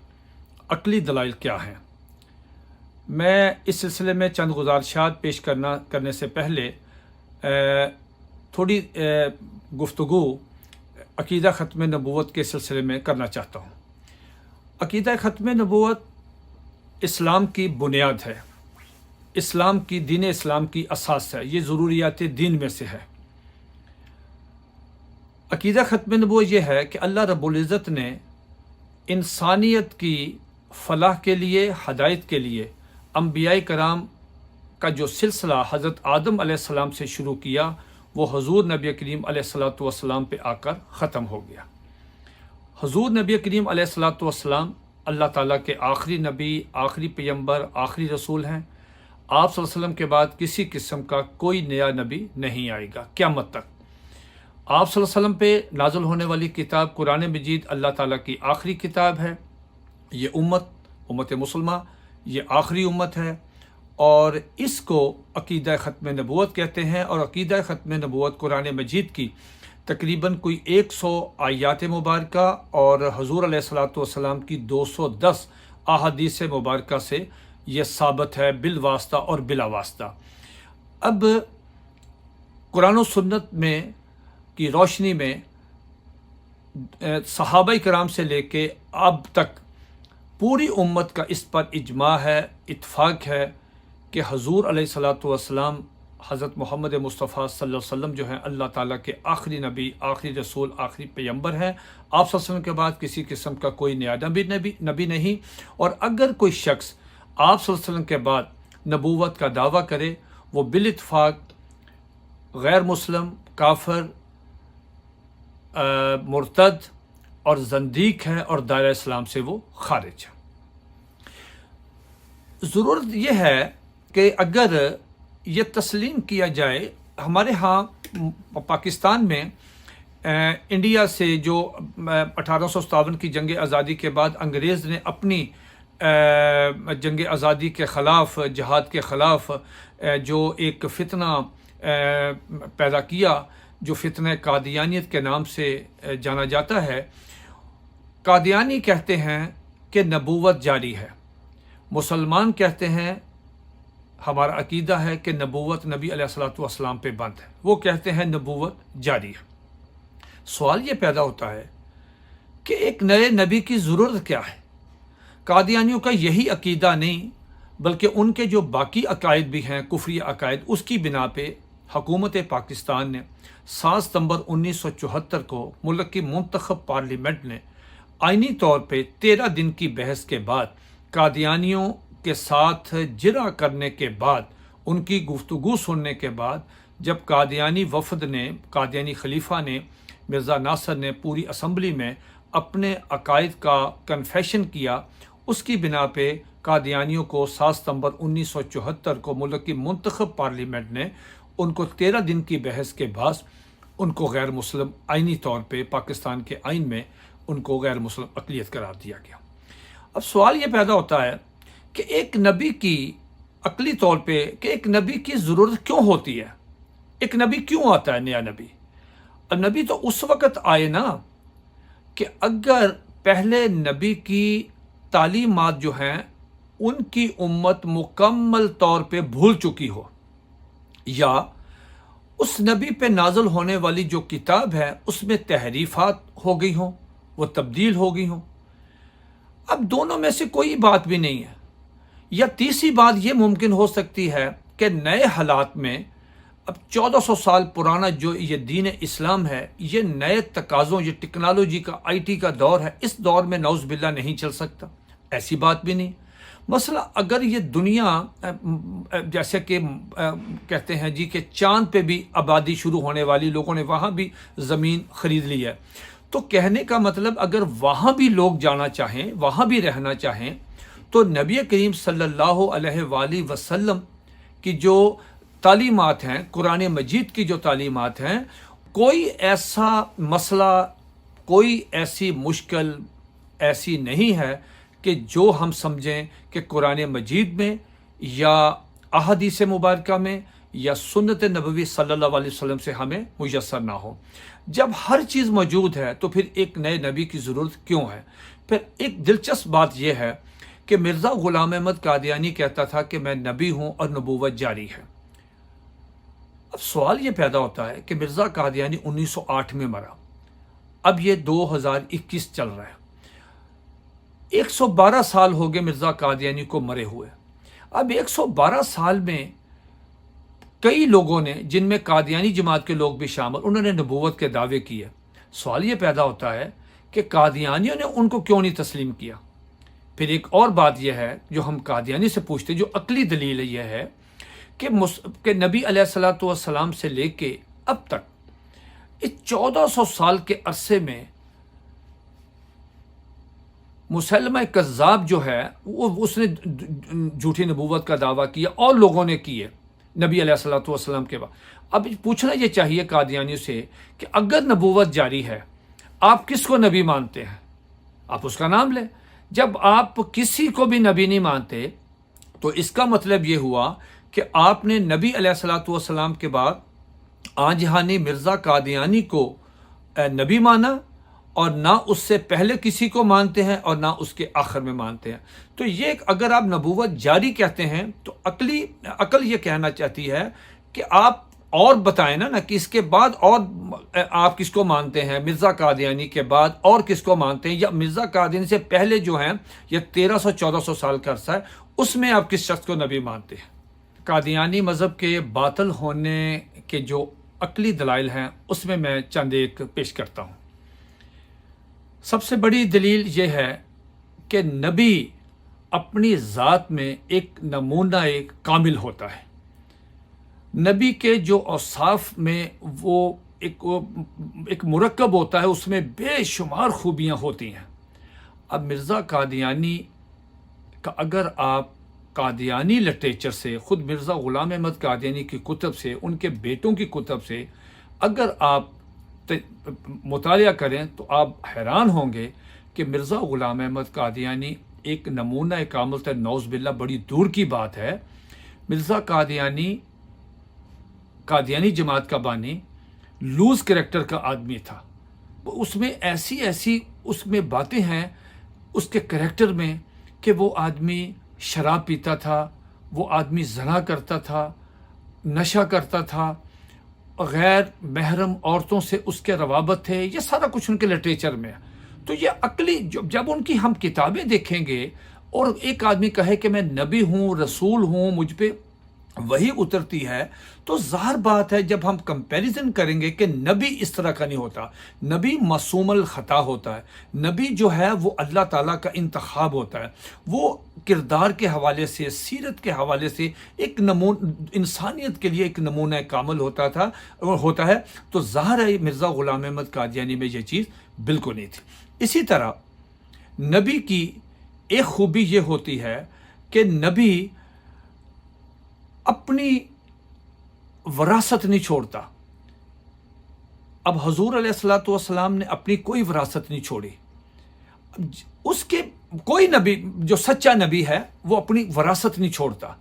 عقلی دلائل کیا ہیں؟ میں اس سلسلے میں چند گزارشات پیش کرنے سے پہلے تھوڑی گفتگو عقیدہ ختم نبوت کے سلسلے میں کرنا چاہتا ہوں. عقیدہ ختم نبوت اسلام کی بنیاد ہے، اسلام کی، دین اسلام کی اساس ہے، یہ ضروریات دین میں سے ہے. عقیدہ ختم نبوت یہ ہے کہ اللہ رب العزت نے انسانیت کی فلاح کے لیے، ہدایت کے لیے انبیاء کرام کا جو سلسلہ حضرت آدم علیہ السلام سے شروع کیا وہ حضور نبی کریم علیہ الصلاۃ والسلام پہ آ کر ختم ہو گیا. حضور نبی کریم علیہ الصلاۃ والسلام اللہ تعالیٰ کے آخری نبی، آخری پیغمبر، آخری رسول ہیں۔ آپ صلی اللہ علیہ وسلم کے بعد کسی قسم کا کوئی نیا نبی نہیں آئے گا قیامت تک۔ آپ صلی اللہ علیہ وسلم پہ نازل ہونے والی کتاب قرآن مجید اللہ تعالیٰ کی آخری کتاب ہے۔ یہ امت مسلمہ یہ آخری امت ہے، اور اس کو عقیدہ ختم نبوت کہتے ہیں۔ اور عقیدہ ختم نبوت قرآن مجید کی تقریباً کوئی 100 آیات مبارکہ اور حضور علیہ الصلاۃ والسلام کی 210 احادیث مبارکہ سے یہ ثابت ہے بالواسطہ اور بلا واسطہ۔ اب قرآن و سنت میں کی روشنی میں صحابہ کرام سے لے کے اب تک پوری امت کا اس پر اجماع ہے، اتفاق ہے کہ حضور علیہ الصلاۃ والسلام حضرت محمد مصطفیٰ صلی اللہ علیہ وسلم جو ہیں اللہ تعالیٰ کے آخری نبی، آخری رسول، آخری پیغمبر ہیں۔ آپ صلی اللہ علیہ وسلم کے بعد کسی قسم کا کوئی نیا نبی نہیں، اور اگر کوئی شخص آپ صلی اللہ علیہ وسلم کے بعد نبوت کا دعویٰ کرے وہ بالاتفاق غیر مسلم، کافر، مرتد اور زندیق ہے، اور دائرہ اسلام سے وہ خارج ہے۔ ضرورت یہ ہے کہ اگر یہ تسلیم کیا جائے، ہمارے ہاں پاکستان میں انڈیا سے جو 1857 کی جنگ آزادی کے بعد انگریز نے اپنی جنگ آزادی کے خلاف، جہاد کے خلاف جو ایک فتنہ پیدا کیا، جو فتنہ قادیانیت کے نام سے جانا جاتا ہے۔ قادیانی کہتے ہیں کہ نبوت جاری ہے، مسلمان کہتے ہیں ہمارا عقیدہ ہے کہ نبوت نبی علیہ الصلوۃ والسلام پہ بند ہے، وہ کہتے ہیں نبوت جاری ہے۔ سوال یہ پیدا ہوتا ہے کہ ایک نئے نبی کی ضرورت کیا ہے؟ قادیانیوں کا یہی عقیدہ نہیں بلکہ ان کے جو باقی عقائد بھی ہیں، کفری عقائد، اس کی بنا پہ حکومت پاکستان نے 7 ستمبر 1974 کو ملک کی منتخب پارلیمنٹ نے آئینی طور پہ 13 دن کی بحث کے بعد قادیانیوں کے ساتھ جرا کرنے کے بعد، ان کی گفتگو سننے کے بعد، جب قادیانی وفد نے، قادیانی خلیفہ نے، مرزا ناصر نے پوری اسمبلی میں اپنے عقائد کا کنفیشن کیا، اس کی بنا پہ قادیانیوں کو 7 ستمبر 1974 کو ملک کی منتخب پارلیمنٹ نے ان کو 13 دن کی بحث کے بعد ان کو غیر مسلم آئینی طور پہ پاکستان کے آئین میں ان کو غیر مسلم اقلیت قرار دیا گیا۔ اب سوال یہ پیدا ہوتا ہے کہ ایک نبی کی عقلی طور پہ کہ ایک نبی کی ضرورت کیوں ہوتی ہے؟ ایک نبی کیوں آتا ہے، نیا نبی؟ اب نبی تو اس وقت آئے نا کہ اگر پہلے نبی کی تعلیمات جو ہیں ان کی امت مکمل طور پہ بھول چکی ہو، یا اس نبی پہ نازل ہونے والی جو کتاب ہے اس میں تحریفات ہو گئی ہوں، وہ تبدیل ہو گئی ہوں۔ اب دونوں میں سے کوئی بات بھی نہیں ہے، یا تیسری بات یہ ممکن ہو سکتی ہے کہ نئے حالات میں اب 1400 سال پرانا جو یہ دین اسلام ہے، یہ نئے تقاضوں، یہ ٹیکنالوجی کا، آئی ٹی کا دور ہے، اس دور میں نعوذ باللہ نہیں چل سکتا، ایسی بات بھی نہیں۔ مسئلہ اگر یہ دنیا جیسے کہ کہتے ہیں جی کہ چاند پہ بھی آبادی شروع ہونے والی، لوگوں نے وہاں بھی زمین خرید لی ہے، تو کہنے کا مطلب اگر وہاں بھی لوگ جانا چاہیں، وہاں بھی رہنا چاہیں، تو نبی کریم صلی اللہ علیہ وآلہ وسلم کی جو تعلیمات ہیں، قرآن مجید کی جو تعلیمات ہیں، کوئی ایسا مسئلہ، کوئی ایسی مشکل ایسی نہیں ہے کہ جو ہم سمجھیں کہ قرآن مجید میں یا احادیث مبارکہ میں یا سنت نبوی صلی اللہ علیہ وسلم سے ہمیں میسر نہ ہو۔ جب ہر چیز موجود ہے تو پھر ایک نئے نبی کی ضرورت کیوں ہے؟ پھر ایک دلچسپ بات یہ ہے کہ مرزا غلام احمد قادیانی کہتا تھا کہ میں نبی ہوں اور نبوت جاری ہے۔ اب سوال یہ پیدا ہوتا ہے کہ مرزا قادیانی 1908 میں مرا، اب یہ 2021 چل رہا ہے، 112 سال ہو گئے مرزا قادیانی کو مرے ہوئے۔ اب 112 سال میں کئی لوگوں نے، جن میں قادیانی جماعت کے لوگ بھی شامل، انہوں نے نبوت کے دعوے کیے۔ سوال یہ پیدا ہوتا ہے کہ قادیانیوں نے ان کو کیوں نہیں تسلیم کیا؟ پھر ایک اور بات یہ ہے جو ہم قادیانی سے پوچھتے، جو عقلی دلیل یہ ہے کہ نبی علیہ الصلوۃ والسلام سے لے کے اب تک اس 1400 سال کے عرصے میں مسلمہ کذاب جو ہے وہ اس نے جھوٹی نبوت کا دعویٰ کیا اور لوگوں نے کیے نبی علیہ الصلوۃ والسلام کے بعد. اب پوچھنا یہ چاہیے قادیانیوں سے کہ اگر نبوت جاری ہے آپ کس کو نبی مانتے ہیں؟ آپ اس کا نام لیں. جب آپ کسی کو بھی نبی نہیں مانتے تو اس کا مطلب یہ ہوا کہ آپ نے نبی علیہ الصلوۃ والسلام کے بعد آنجہانی مرزا قادیانی کو نبی مانا اور نہ اس سے پہلے کسی کو مانتے ہیں اور نہ اس کے آخر میں مانتے ہیں. تو یہ اگر آپ نبوت جاری کہتے ہیں تو عقل یہ کہنا چاہتی ہے کہ آپ اور بتائیں نا کہ اس کے بعد اور آپ کس کو مانتے ہیں، مرزا قادیانی کے بعد اور کس کو مانتے ہیں، یا مرزا قادیانی سے پہلے جو ہیں یہ 1300-1400 سال کا عرصہ ہے اس میں آپ کس شخص کو نبی مانتے ہیں. قادیانی مذہب کے باطل ہونے کے جو عقلی دلائل ہیں اس میں چند ایک پیش کرتا ہوں. سب سے بڑی دلیل یہ ہے کہ نبی اپنی ذات میں ایک نمونہ ایک کامل ہوتا ہے. نبی کے جو اوصاف میں وہ ایک مرکب ہوتا ہے، اس میں بے شمار خوبیاں ہوتی ہیں. اب مرزا قادیانی کا اگر آپ قادیانی لٹریچر سے، خود مرزا غلام احمد قادیانی کی کتب سے، ان کے بیٹوں کی کتب سے اگر آپ مطالعہ کریں تو آپ حیران ہوں گے کہ مرزا غلام احمد قادیانی ایک نمونہ کامل تھا. نعوذ باللہ بڑی دور کی بات ہے. مرزا قادیانی جماعت کا بانی لوز کریکٹر کا آدمی تھا. اس میں ایسی اس میں باتیں ہیں اس کے کریکٹر میں کہ وہ آدمی شراب پیتا تھا، وہ آدمی زنا کرتا تھا، نشہ کرتا تھا، غیر محرم عورتوں سے اس کے روابط تھے. یہ سارا کچھ ان کے لٹریچر میں ہے. تو یہ عقلی جب ان کی ہم کتابیں دیکھیں گے اور ایک آدمی کہے کہ میں نبی ہوں، رسول ہوں، مجھ پہ وہی اترتی ہے، تو ظاہر بات ہے جب ہم کمپیریزن کریں گے کہ نبی اس طرح کا نہیں ہوتا. نبی معصوم الخطا ہوتا ہے. نبی جو ہے وہ اللہ تعالیٰ کا انتخاب ہوتا ہے. وہ کردار کے حوالے سے، سیرت کے حوالے سے ایک انسانیت کے لیے ایک نمونہ کامل ہوتا ہے. تو ظاہر ہے مرزا غلام احمد قادیانی میں یہ چیز بالکل نہیں تھی. اسی طرح نبی کی ایک خوبی یہ ہوتی ہے کہ نبی اپنی وراثت نہیں چھوڑتا. اب حضور علیہ الصلوۃ والسلام نے اپنی کوئی وراثت نہیں چھوڑی. اس کے کوئی نبی جو سچا نبی ہے وہ اپنی وراثت نہیں چھوڑتا.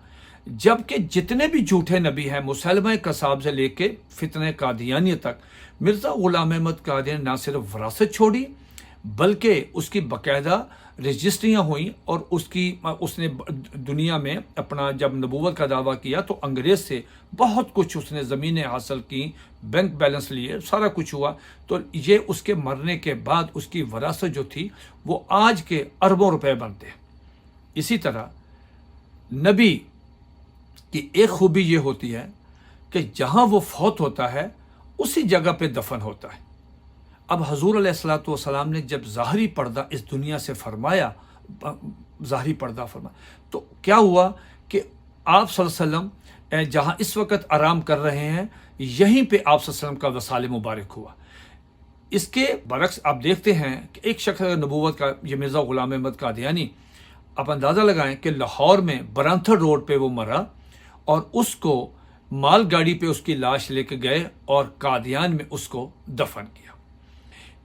جبکہ جتنے بھی جھوٹے نبی ہیں، مسلمہ کذاب سے لے کے فتنہ قادیانی تک، مرزا غلام احمد قادیانی نہ صرف وراثت چھوڑی بلکہ اس کی باقاعدہ رجسٹریاں ہوئیں اور اس نے دنیا میں اپنا جب نبوت کا دعویٰ کیا تو انگریز سے بہت کچھ اس نے زمینیں حاصل کی، بینک بیلنس لیے، سارا کچھ ہوا. تو یہ اس کے مرنے کے بعد اس کی وراثت جو تھی وہ آج کے اربوں روپے بنتے ہیں. اسی طرح نبی کی ایک خوبی یہ ہوتی ہے کہ جہاں وہ فوت ہوتا ہے اسی جگہ پہ دفن ہوتا ہے. اب حضور علیہ الصلوۃ والسلام نے جب ظاہری پردہ اس دنیا سے فرمایا، تو کیا ہوا کہ آپ صلی اللہ علیہ وسلم جہاں اس وقت آرام کر رہے ہیں یہیں پہ آپ صلی اللہ علیہ وسلم کا وصال مبارک ہوا. اس کے برعکس آپ دیکھتے ہیں کہ ایک شخص نبوت کا، یہ مرزا غلام احمد قادیانی، آپ اندازہ لگائیں کہ لاہور میں برانتھر روڈ پہ وہ مرا اور اس کو مال گاڑی پہ اس کی لاش لے کے گئے اور قادیان میں اس کو دفن کیا.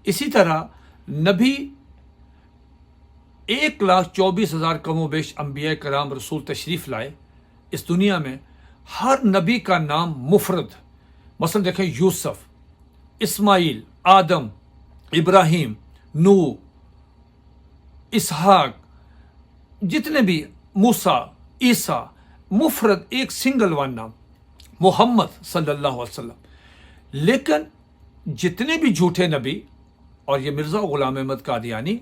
اسی طرح نبی 1,24,000 کم و بیش انبیاء کرام رسول تشریف لائے اس دنیا میں. ہر نبی کا نام مفرد، مثلا دیکھیں یوسف، اسماعیل، آدم، ابراہیم، نوح، اسحاق، جتنے بھی موسیٰ، عیسیٰ، مفرد ایک سنگل ون نام محمد صلی اللہ علیہ وسلم. لیکن جتنے بھی جھوٹے نبی، اور یہ مرزا غلام احمد قادیانی،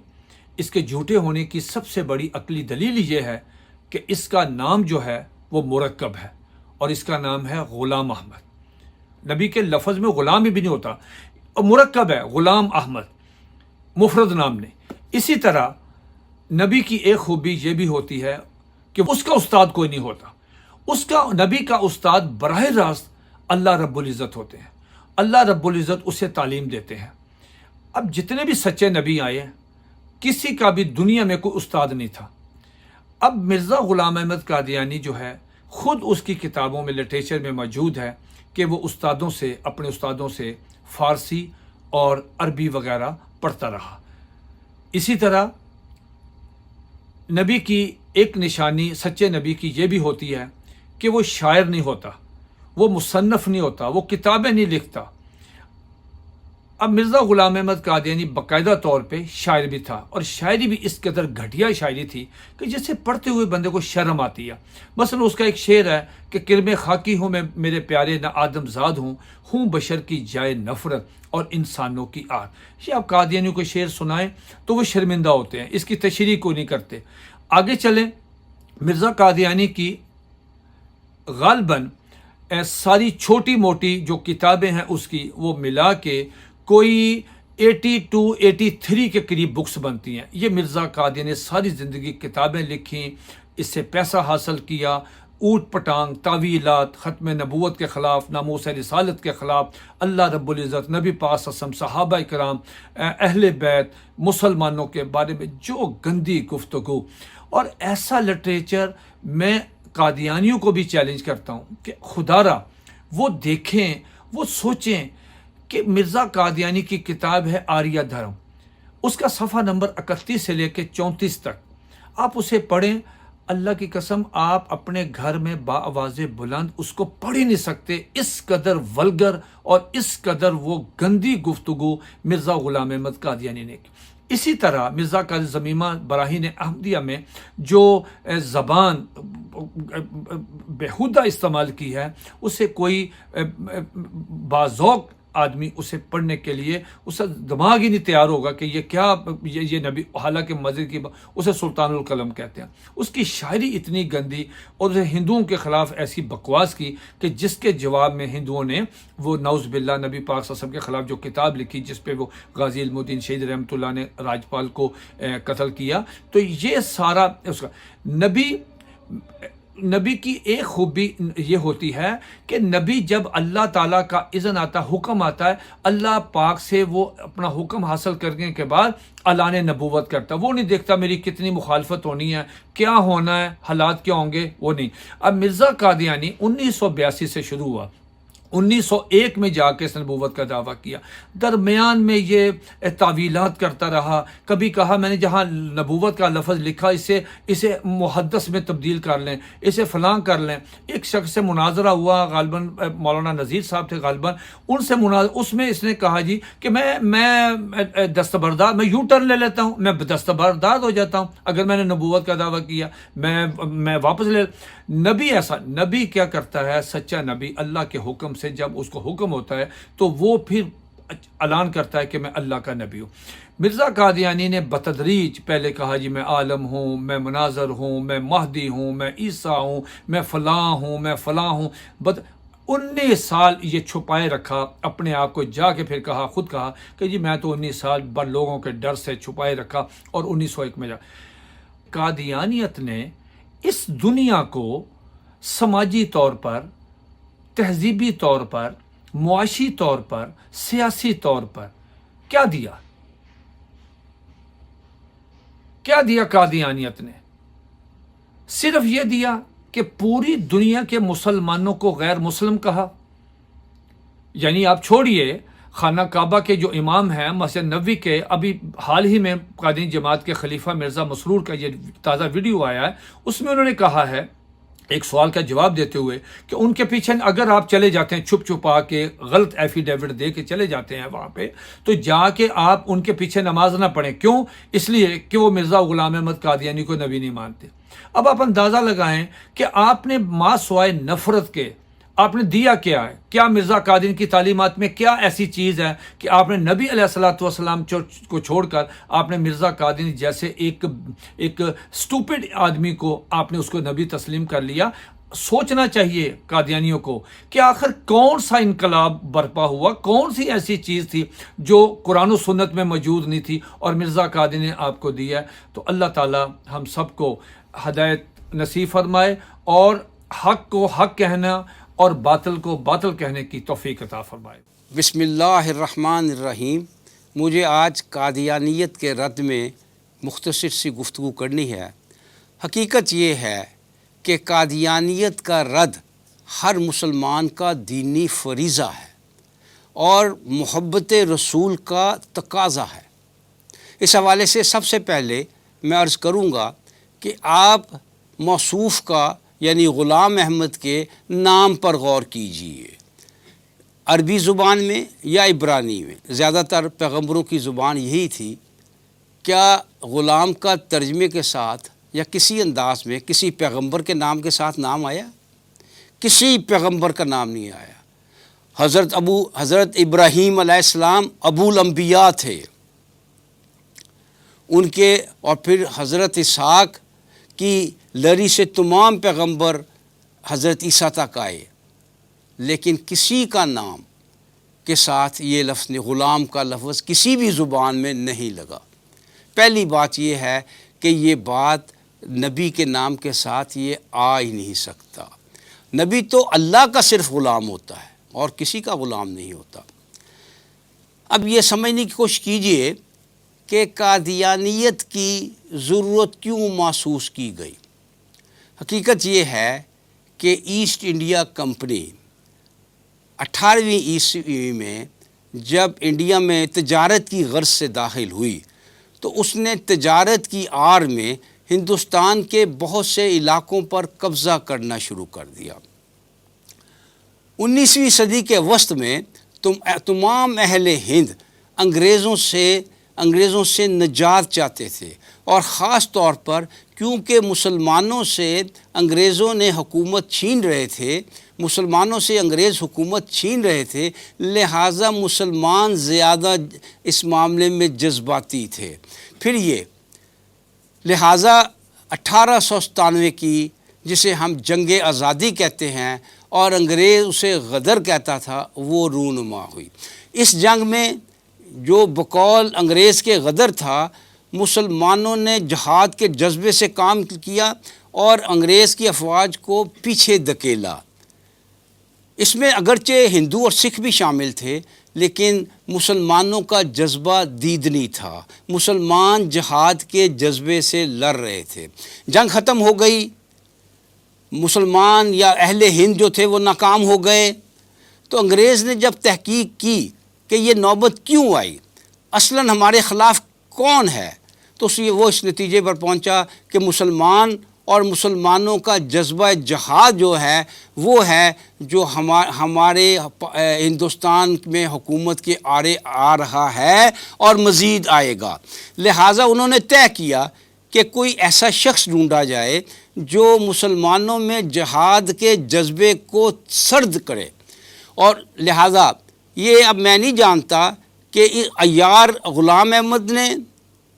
اس کے جھوٹے ہونے کی سب سے بڑی عقلی دلیل یہ ہے کہ اس کا نام جو ہے وہ مرکب ہے اور اس کا نام ہے غلام احمد. نبی کے لفظ میں غلام بھی نہیں ہوتا، اور مرکب ہے غلام احمد، مفرد نام نہیں. اسی طرح نبی کی ایک خوبی یہ بھی ہوتی ہے کہ اس کا استاد کوئی نہیں ہوتا. نبی کا استاد براہ راست اللہ رب العزت ہوتے ہیں. اللہ رب العزت اسے تعلیم دیتے ہیں. اب جتنے بھی سچے نبی آئے کسی کا بھی دنیا میں کوئی استاد نہیں تھا۔ اب مرزا غلام احمد قادیانی جو ہے خود اس کی کتابوں میں لٹریچر میں موجود ہے کہ وہ اپنے استادوں سے فارسی اور عربی وغیرہ پڑھتا رہا۔ اسی طرح نبی کی ایک نشانی سچے نبی کی یہ بھی ہوتی ہے کہ وہ شاعر نہیں ہوتا، وہ مصنف نہیں ہوتا، وہ کتابیں نہیں لکھتا۔ اب مرزا غلام احمد قادیانی باقاعدہ طور پہ شاعر بھی تھا، اور شاعری بھی اس قدر گھٹیا شاعری تھی کہ جسے پڑھتے ہوئے بندے کو شرم آتی ہے۔ مثلا اس کا ایک شعر ہے کہ کرم خاکی ہوں میں میرے پیارے نہ آدم زاد ہوں بشر کی جائے نفرت اور انسانوں کی آگ۔ یہ آپ قادیانیوں کو شعر سنائیں تو وہ شرمندہ ہوتے ہیں، اس کی تشریح کو نہیں کرتے۔ آگے چلیں، مرزا قادیانی کی غالباً ساری چھوٹی موٹی جو کتابیں ہیں اس کی وہ ملا کے کوئی 82-83 کے قریب بکس بنتی ہیں۔ یہ مرزا قادیانی نے ساری زندگی کتابیں لکھیں، اس سے پیسہ حاصل کیا، اوٹ پٹانگ، تعویلات، ختم نبوت کے خلاف، ناموس رسالت کے خلاف، اللہ رب العزت، نبی پاک صلی اللہ علیہ وسلم، صحابہ کرام، اہل بیت، مسلمانوں کے بارے میں جو گندی گفتگو، اور ایسا لٹریچر میں قادیانیوں کو بھی چیلنج کرتا ہوں کہ خدا را وہ دیکھیں، وہ سوچیں کہ مرزا قادیانی کی کتاب ہے آریہ دھرم، اس کا صفحہ نمبر 31 سے لے کے 34 تک آپ اسے پڑھیں، اللہ کی قسم آپ اپنے گھر میں باآواز بلند اس کو پڑھ ہی نہیں سکتے، اس قدر ولگر اور اس قدر وہ گندی گفتگو مرزا غلام احمد قادیانی نے کی۔ اسی طرح مرزا قادی زمیمہ براہین احمدیہ میں جو زبان بیہودہ استعمال کی ہے، اسے کوئی باذوق آدمی اسے پڑھنے کے لیے اسے دماغ ہی نہیں تیار ہوگا کہ یہ کیا، یہ نبی، حالانکہ مزید کی اسے سلطان القلم کہتے ہیں۔ اس کی شاعری اتنی گندی، اور اسے ہندوؤں کے خلاف ایسی بکواس کی کہ جس کے جواب میں ہندوؤں نے وہ نعوذ باللہ نبی پاک صلی اللہ علیہ وسلم کے خلاف جو کتاب لکھی جس پہ وہ غازی علم الدین شہید رحمۃ اللہ نے راجپال کو قتل کیا۔ تو یہ سارا اس کا نبی کی ایک خوبی یہ ہوتی ہے کہ نبی جب اللہ تعالیٰ کا اذن آتا، حکم آتا ہے، اللہ پاک سے وہ اپنا حکم حاصل کرنے کے بعد اعلان نبوت کرتا، وہ نہیں دیکھتا میری کتنی مخالفت ہونی ہے، کیا ہونا ہے، حالات کیا ہوں گے، وہ نہیں۔ اب مرزا قادیانی 1982 سے شروع ہوا، 1901 میں جا کے اس نے نبوت کا دعویٰ کیا، درمیان میں یہ تعویلات کرتا رہا، کبھی کہا میں نے جہاں نبوت کا لفظ لکھا اسے محدث میں تبدیل کر لیں، اسے فلاں کر لیں۔ ایک شخص سے مناظرہ ہوا، غالباً مولانا نذیر صاحب تھے غالباً، ان سے اس میں اس نے کہا جی کہ میں دستبردار، میں یو ٹرن لے لیتا ہوں، میں دستبردار ہو جاتا ہوں اگر میں نے نبوت کا دعویٰ کیا، میں واپس نبی ایسا، نبی کیا کرتا ہے، سچا نبی اللہ کے حکم سے جب اس کو حکم ہوتا ہے تو وہ پھر اعلان کرتا ہے کہ میں اللہ کا نبی ہوں۔ مرزا قادیانی نے بتدریج پہلے کہا جی میں عالم ہوں، میں مناظر ہوں، میں مہدی ہوں، میں عیسیٰ ہوں، میں فلاں ہوں، میں فلاں ہوں، 19 سال یہ چھپائے رکھا اپنے آپ کو، جا کے پھر خود کہا کہ جی میں تو 19 سال بر لوگوں کے ڈر سے چھپائے رکھا، اور 1901 میں قادیانیت نے اس دنیا کو سماجی طور پر، تہذیبی طور پر، معاشی طور پر، سیاسی طور پر کیا دیا؟ کیا دیا قادیانیت نے؟ صرف یہ دیا کہ پوری دنیا کے مسلمانوں کو غیر مسلم کہا۔ یعنی آپ چھوڑیے خانہ کعبہ کے جو امام ہیں مسجد نبوی کے، ابھی حال ہی میں قادیانی جماعت کے خلیفہ مرزا مسرور کا یہ تازہ ویڈیو آیا ہے، اس میں انہوں نے کہا ہے ایک سوال کا جواب دیتے ہوئے کہ ان کے پیچھے اگر آپ چلے جاتے ہیں چھپ چھپا کے، غلط ایفیڈیوٹ دے کے چلے جاتے ہیں وہاں پہ، تو جا کے آپ ان کے پیچھے نماز نہ پڑھیں۔ کیوں؟ اس لیے کہ وہ مرزا غلام احمد قادیانی کو نبی نہیں مانتے۔ اب آپ اندازہ لگائیں کہ آپ نے ما سوائے نفرت کے آپ نے دیا کیا ہے؟ کیا مرزا قادیانی کی تعلیمات میں کیا ایسی چیز ہے کہ آپ نے نبی علیہ الصلوۃ والسلام کو چھوڑ کر آپ نے مرزا قادیانی جیسے ایک سٹوپڈ آدمی کو آپ نے اس کو نبی تسلیم کر لیا؟ سوچنا چاہیے قادیانیوں کو کہ آخر کون سا انقلاب برپا ہوا، کون سی ایسی چیز تھی جو قرآن و سنت میں موجود نہیں تھی اور مرزا قادیانی نے آپ کو دیا ہے۔ تو اللہ تعالی ہم سب کو ہدایت نصیب فرمائے اور حق کو حق کہنا اور باطل کو باطل کہنے کی توفیق عطا فرمائے۔ بسم اللہ الرحمن الرحیم۔ مجھے آج قادیانیت کے رد میں مختصر سی گفتگو کرنی ہے۔ حقیقت یہ ہے کہ قادیانیت کا رد ہر مسلمان کا دینی فریضہ ہے اور محبت رسول کا تقاضا ہے۔ اس حوالے سے سب سے پہلے میں عرض کروں گا کہ آپ موصوف کا یعنی غلام احمد کے نام پر غور کیجئے۔ عربی زبان میں یا عبرانی میں، زیادہ تر پیغمبروں کی زبان یہی تھی، کیا غلام کا ترجمے کے ساتھ یا کسی انداز میں کسی پیغمبر کے نام کے ساتھ نام آیا؟ کسی پیغمبر کا نام نہیں آیا۔ حضرت ابراہیم علیہ السلام ابو الانبیاء تھے، ان کے، اور پھر حضرت اسحاق کی لڑی سے تمام پیغمبر حضرت عیسیٰ تک آئے، لیکن کسی کا نام کے ساتھ یہ لفظ غلام کا لفظ کسی بھی زبان میں نہیں لگا۔ پہلی بات یہ ہے کہ یہ بات نبی کے نام کے ساتھ یہ آ ہی نہیں سکتا۔ نبی تو اللہ کا صرف غلام ہوتا ہے اور کسی کا غلام نہیں ہوتا۔ اب یہ سمجھنے کی کوشش کیجئے کہ قادیانیت کی ضرورت کیوں محسوس کی گئی۔ حقیقت یہ ہے کہ ایسٹ انڈیا کمپنی 18ویں عیسوی میں جب انڈیا میں تجارت کی غرض سے داخل ہوئی تو اس نے تجارت کی آڑ میں ہندوستان کے بہت سے علاقوں پر قبضہ کرنا شروع کر دیا۔ 19ویں صدی کے وسط میں تمام اہل ہند انگریزوں سے نجات چاہتے تھے، اور خاص طور پر کیونکہ مسلمانوں سے انگریزوں نے حکومت چھین رہے تھے، انگریز حکومت چھین رہے تھے، لہٰذا مسلمان زیادہ اس معاملے میں جذباتی تھے۔ پھر یہ لہٰذا 1897 کی، جسے ہم جنگ آزادی کہتے ہیں اور انگریز اسے غدر کہتا تھا، وہ رونما ہوئی۔ اس جنگ میں جو بقول انگریز کے غدر تھا، مسلمانوں نے جہاد کے جذبے سے کام کیا اور انگریز کی افواج کو پیچھے دھکیلا۔ اس میں اگرچہ ہندو اور سکھ بھی شامل تھے، لیکن مسلمانوں کا جذبہ دیدنی تھا۔ مسلمان جہاد کے جذبے سے لڑ رہے تھے۔ جنگ ختم ہو گئی، مسلمان یا اہل ہند جو تھے وہ ناکام ہو گئے، تو انگریز نے جب تحقیق کی کہ یہ نوبت کیوں آئی، اصلاً ہمارے خلاف کون ہے، تو وہ اس نتیجے پر پہنچا کہ مسلمان اور مسلمانوں کا جذبہ جہاد جو ہے وہ ہے جو ہمارے ہندوستان میں حکومت کے آڑے آ رہا ہے اور مزید آئے گا۔ لہٰذا انہوں نے طے کیا کہ کوئی ایسا شخص ڈھونڈا جائے جو مسلمانوں میں جہاد کے جذبے کو سرد کرے، اور لہٰذا یہ اب میں نہیں جانتا کہ عیار غلام احمد نے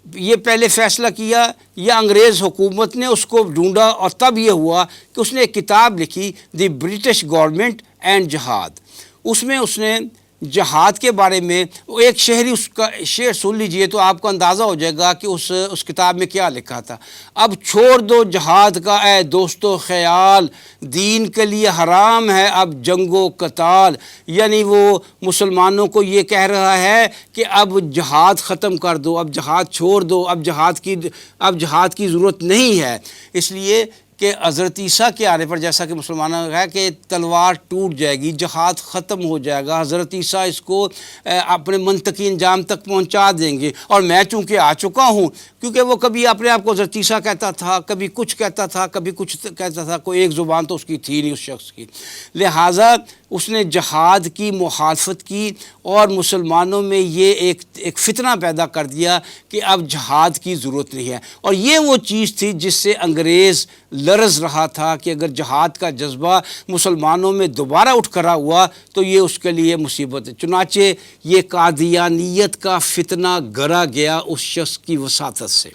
یہ پہلے فیصلہ کیا یا انگریز حکومت نے اس کو ڈھونڈا، اور تب یہ ہوا کہ اس نے ایک کتاب لکھی، دی برٹش گورنمنٹ اینڈ جہاد۔ اس میں اس نے جہاد کے بارے میں ایک شہری اس کا شعر سن لیجئے تو آپ کو اندازہ ہو جائے گا کہ اس کتاب میں کیا لکھا تھا۔ اب چھوڑ دو جہاد کا اے دوستو خیال، دین کے لیے حرام ہے اب جنگ و قتال۔ یعنی وہ مسلمانوں کو یہ کہہ رہا ہے کہ اب جہاد ختم کر دو، اب جہاد چھوڑ دو، اب جہاد کی ضرورت نہیں ہے، اس لیے کہ حضرت عیسیٰ کے آنے پر جیسا کہ مسلمانوں نے کہا کہ تلوار ٹوٹ جائے گی، جہاد ختم ہو جائے گا، حضرت عیسیٰ اس کو اپنے منطقی انجام تک پہنچا دیں گے، اور میں چونکہ آ چکا ہوں، کیونکہ وہ کبھی اپنے آپ کو حضرت عیسیٰ کہتا تھا، کبھی کچھ کہتا تھا، کبھی کچھ کہتا تھا، کوئی ایک زبان تو اس کی تھی نہیں اس شخص کی، لہٰذا اس نے جہاد کی مخالفت کی اور مسلمانوں میں یہ ایک فتنہ پیدا کر دیا کہ اب جہاد کی ضرورت نہیں ہے، اور یہ وہ چیز تھی جس سے انگریز لرز رہا تھا کہ اگر جہاد کا جذبہ مسلمانوں میں دوبارہ اٹھ کھڑا ہوا تو یہ اس کے لیے مصیبت ہے۔ چنانچہ یہ قادیانیت کا فتنہ گڑا گیا اس شخص کی وساطت سے۔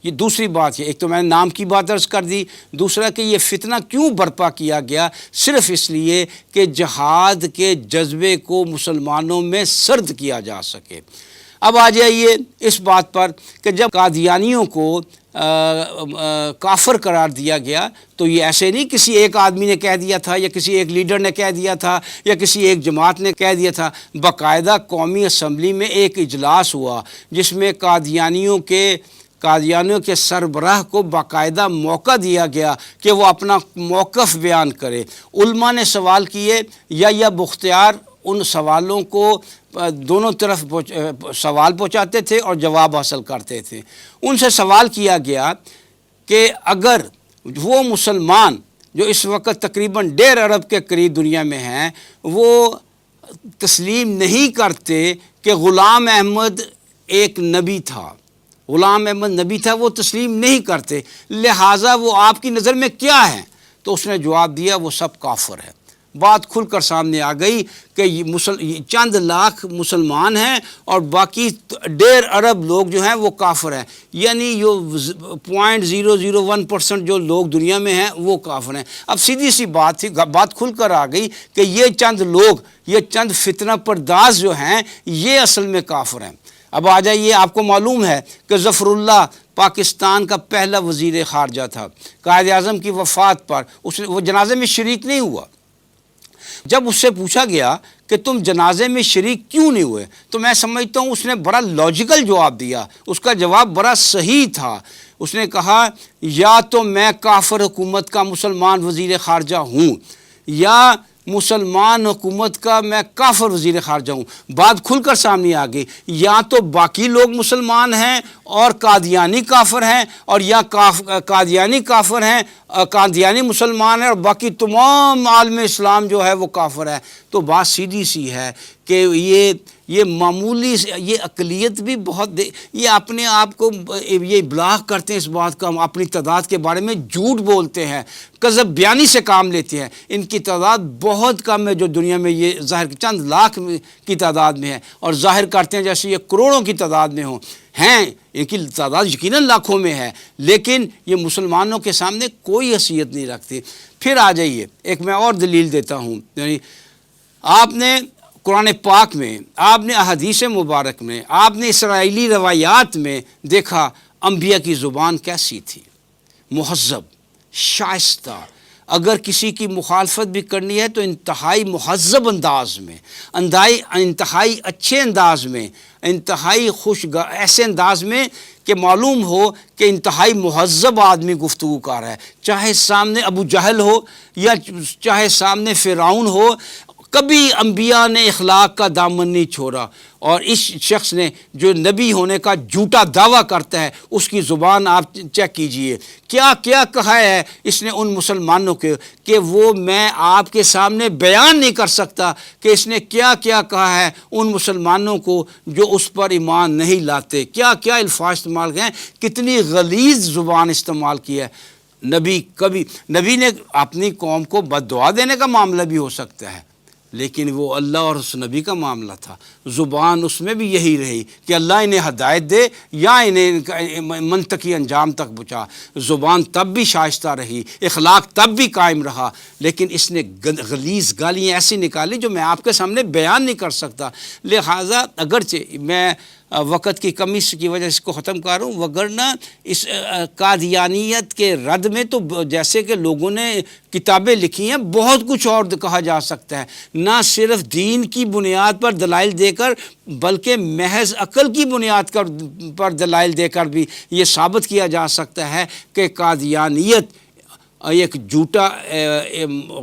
یہ دوسری بات ہے، ایک تو میں نے نام کی بات عرض کر دی، دوسرا کہ یہ فتنہ کیوں برپا کیا گیا، صرف اس لیے کہ جہاد کے جذبے کو مسلمانوں میں سرد کیا جا سکے۔ اب آ جائیے اس بات پر کہ جب قادیانیوں کو کافر قرار دیا گیا تو یہ ایسے نہیں کسی ایک آدمی نے کہہ دیا تھا یا کسی ایک لیڈر نے کہہ دیا تھا یا کسی ایک جماعت نے کہہ دیا تھا. باقاعدہ قومی اسمبلی میں ایک اجلاس ہوا جس میں قادیانیوں کے سربراہ کو باقاعدہ موقع دیا گیا کہ وہ اپنا موقف بیان کرے. علماء نے سوال کیے یا بختیار ان سوالوں کو دونوں طرف سوال پہنچاتے تھے اور جواب حاصل کرتے تھے. ان سے سوال کیا گیا کہ اگر وہ مسلمان جو اس وقت تقریباً 1.5 ارب کے قریب دنیا میں ہیں وہ تسلیم نہیں کرتے کہ غلام احمد ایک نبی تھا، وہ تسلیم نہیں کرتے، لہٰذا وہ آپ کی نظر میں کیا ہیں؟ تو اس نے جواب دیا وہ سب کافر ہیں. بات کھل کر سامنے آ گئی کہ چند لاکھ مسلمان ہیں اور باقی 1.5 ارب لوگ جو ہیں وہ کافر ہیں، یعنی جو 0.001% جو لوگ دنیا میں ہیں وہ کافر ہیں. اب سیدھی سی بات تھی، بات کھل کر آ گئی کہ یہ چند لوگ، یہ چند فتنہ پرداز جو ہیں یہ اصل میں کافر ہیں. اب آ جائیے، آپ کو معلوم ہے کہ ظفر اللہ پاکستان کا پہلا وزیر خارجہ تھا. قائد اعظم کی وفات پر وہ جنازے میں شریک نہیں ہوا. جب اس سے پوچھا گیا کہ تم جنازے میں شریک کیوں نہیں ہوئے تو میں سمجھتا ہوں اس نے بڑا لاجیکل جواب دیا. اس کا جواب بڑا صحیح تھا. اس نے کہا یا تو میں کافر حکومت کا مسلمان وزیر خارجہ ہوں یا مسلمان حکومت کا میں کافر وزیر خارجہ ہوں. بات کھل کر سامنے آ گئی، یا تو باقی لوگ مسلمان ہیں اور قادیانی کافر ہیں، اور یا قادیانی کافر ہیں، قادیانی مسلمان ہیں اور باقی تمام عالم اسلام جو ہے وہ کافر ہے. تو بات سیدھی سی ہے کہ یہ معمولی یہ اقلیت بھی بہت یہ اپنے آپ کو یہ ابلاغ کرتے ہیں اس بات کا، اپنی تعداد کے بارے میں جھوٹ بولتے ہیں، کذب بیانی سے کام لیتے ہیں. ان کی تعداد بہت کم ہے جو دنیا میں یہ ظاہر چند لاکھ کی تعداد میں ہے، اور ظاہر کرتے ہیں جیسے یہ کروڑوں کی تعداد میں ہوں. ہیں ان کی تعداد یقیناً لاکھوں میں ہے، لیکن یہ مسلمانوں کے سامنے کوئی حیثیت نہیں رکھتی. پھر آ جائیے، ایک میں اور دلیل دیتا ہوں. یعنی آپ نے قرآن پاک میں، آپ نے احادیث مبارک میں، آپ نے اسرائیلی روایات میں دیکھا انبیاء کی زبان کیسی تھی، مہذب، شائستہ. اگر کسی کی مخالفت بھی کرنی ہے تو انتہائی مہذب انداز میں، انتہائی اچھے انداز میں، انتہائی ایسے انداز میں کہ معلوم ہو کہ انتہائی مہذب آدمی گفتگو کر رہا ہے، چاہے سامنے ابو جہل ہو یا چاہے سامنے فرعون ہو. کبھی انبیاء نے اخلاق کا دامن نہیں چھوڑا. اور اس شخص نے جو نبی ہونے کا جھوٹا دعویٰ کرتا ہے اس کی زبان آپ چیک کیجئے، کیا کیا کہا ہے اس نے ان مسلمانوں کے کہ وہ میں آپ کے سامنے بیان نہیں کر سکتا کہ اس نے کیا کیا کہا ہے ان مسلمانوں کو جو اس پر ایمان نہیں لاتے. کیا کیا الفاظ استعمال کیے ہیں، کتنی غلیظ زبان استعمال کی ہے. نبی نے اپنی قوم کو بد دعا دینے کا معاملہ بھی ہو سکتا ہے، لیکن وہ اللہ اور اس نبی کا معاملہ تھا. زبان اس میں بھی یہی رہی کہ اللہ انہیں ہدایت دے یا انہیں منطقی انجام تک پہنچا. زبان تب بھی شائستہ رہی، اخلاق تب بھی قائم رہا، لیکن اس نے غلیظ گالیاں ایسی نکالی جو میں آپ کے سامنے بیان نہیں کر سکتا. لہٰذا اگرچہ میں وقت کی کمی کی وجہ سے اس کو ختم کر رہا ہوں، وگرنہ اس قادیانیت کے رد میں تو جیسے کہ لوگوں نے کتابیں لکھی ہیں بہت کچھ اور کہا جا سکتا ہے. نہ صرف دین کی بنیاد پر دلائل دے کر بلکہ محض عقل کی بنیاد پر دلائل دے کر بھی یہ ثابت کیا جا سکتا ہے کہ قادیانیت ایک جھوٹا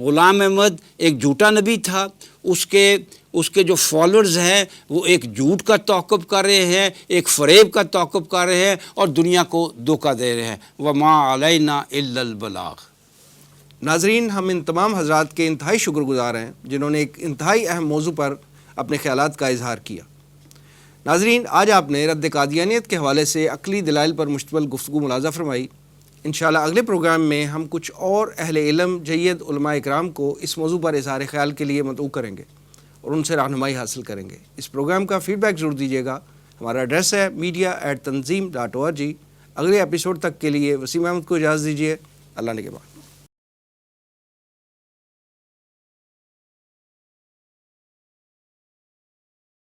غلام احمد ایک جھوٹا نبی تھا. اس کے جو فالوورز ہیں وہ ایک جھوٹ کا توقب کر رہے ہیں، ایک فریب کا توقب کر رہے ہیں اور دنیا کو دھوکہ دے رہے ہیں. وما علینا الا البلاغ. ناظرین، ہم ان تمام حضرات کے انتہائی شکر گزار ہیں جنہوں نے ایک انتہائی اہم موضوع پر اپنے خیالات کا اظہار کیا. ناظرین، آج آپ نے رد قادیانیت کے حوالے سے عقلی دلائل پر مشتمل گفتگو ملاحظہ فرمائی. انشاءاللہ اگلے پروگرام میں ہم کچھ اور اہل علم جید علماء اکرام کو اس موضوع پر اظہار خیال کے لیے مدعو کریں گے اور ان سے رہنمائی حاصل کریں گے. اس پروگرام کا فیڈ بیک ضرور دیجیے گا. ہمارا ایڈریس ہے media@tanzeem.org. اگلے ایپیسوڈ تک کے لیے وسیم احمد کو اجازت دیجیے. اللہ نگہبان.